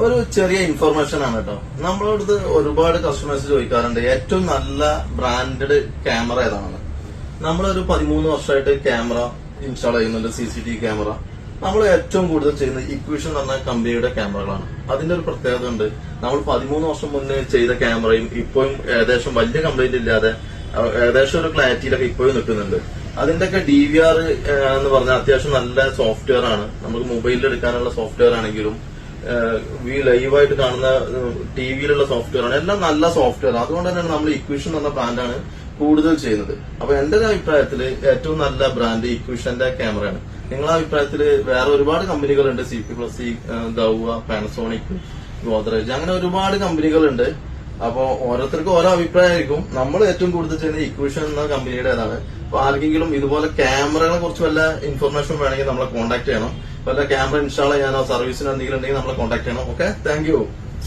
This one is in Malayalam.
ഒരു ചെറിയ ഇൻഫർമേഷൻ ആണ് കേട്ടോ. നമ്മളടുത്ത് ഒരുപാട് കസ്റ്റമേഴ്സ് ചോദിക്കാറുണ്ട് ഏറ്റവും നല്ല ബ്രാൻഡഡ് ക്യാമറ ഏതാണെന്ന്. നമ്മളൊരു 13 വർഷമായിട്ട് ക്യാമറ ഇൻസ്റ്റാൾ ചെയ്യുന്നുണ്ട്, CCTV ക്യാമറ. നമ്മൾ ഏറ്റവും കൂടുതൽ ചെയ്യുന്നത് ഇക്വിഷൻ എന്ന് പറഞ്ഞ കമ്പനിയുടെ ക്യാമറകളാണ്. അതിന്റെ ഒരു പ്രത്യേകത ഉണ്ട്. നമ്മൾ 13 വർഷം മുന്നേ ചെയ്ത ക്യാമറയും ഇപ്പോഴും ഏകദേശം വലിയ കംപ്ലൈന്റ് ഇല്ലാതെ ഏകദേശം ഒരു ക്ലാരിറ്റിയിലൊക്കെ ഇപ്പോഴും നിൽക്കുന്നുണ്ട്. അതിന്റെയൊക്കെ DVR എന്ന് പറഞ്ഞാൽ അത്യാവശ്യം നല്ല സോഫ്റ്റ്വെയർ ആണ്. നമുക്ക് മൊബൈലിൽ എടുക്കാനുള്ള സോഫ്റ്റ്വെയർ ആണെങ്കിലും ലൈവായിട്ട് കാണുന്ന ടിവിയിലുള്ള സോഫ്റ്റ്വെയർ ആണ്, എല്ലാം നല്ല സോഫ്റ്റ്വെയർ. അതുകൊണ്ട് തന്നെയാണ് നമ്മൾ ഇക്വിഷൻ എന്ന ബ്രാൻഡാണ് കൂടുതൽ ചെയ്യുന്നത്. അപ്പൊ എന്റെ ഒരു അഭിപ്രായത്തിൽ ഏറ്റവും നല്ല ബ്രാൻഡ് ഇക്വിഷന്റെ ക്യാമറയാണ്. നിങ്ങളുടെ അഭിപ്രായത്തിൽ വേറെ ഒരുപാട് കമ്പനികളുണ്ട്, CP+C, ദൗവ, പാനസോണിക്, ഗോദ്രേജ്, അങ്ങനെ ഒരുപാട് കമ്പനികളുണ്ട്. അപ്പൊ ഓരോരുത്തർക്കും ഓരോ അഭിപ്രായമായിരിക്കും. നമ്മൾ ഏറ്റവും കൂടുതൽ ചെയ്യുന്ന ഇക്വിഷൻ എന്ന കമ്പനിയുടേതാണ്. അപ്പൊ ആർക്കെങ്കിലും ഇതുപോലെ ക്യാമറകളെ കുറിച്ച് വല്ല ഇൻഫർമേഷൻ വേണമെങ്കിൽ നമ്മളെ കോൺടാക്ട് ചെയ്യണം. വല്ല ക്യാമറ ഇൻസ്റ്റാൾ ചെയ്യാനോ സർവീസിനോ എന്തെങ്കിലും ഉണ്ടെങ്കിൽ നമ്മളെ കോൺടാക്ട് ചെയ്യണം. Okay, thank you.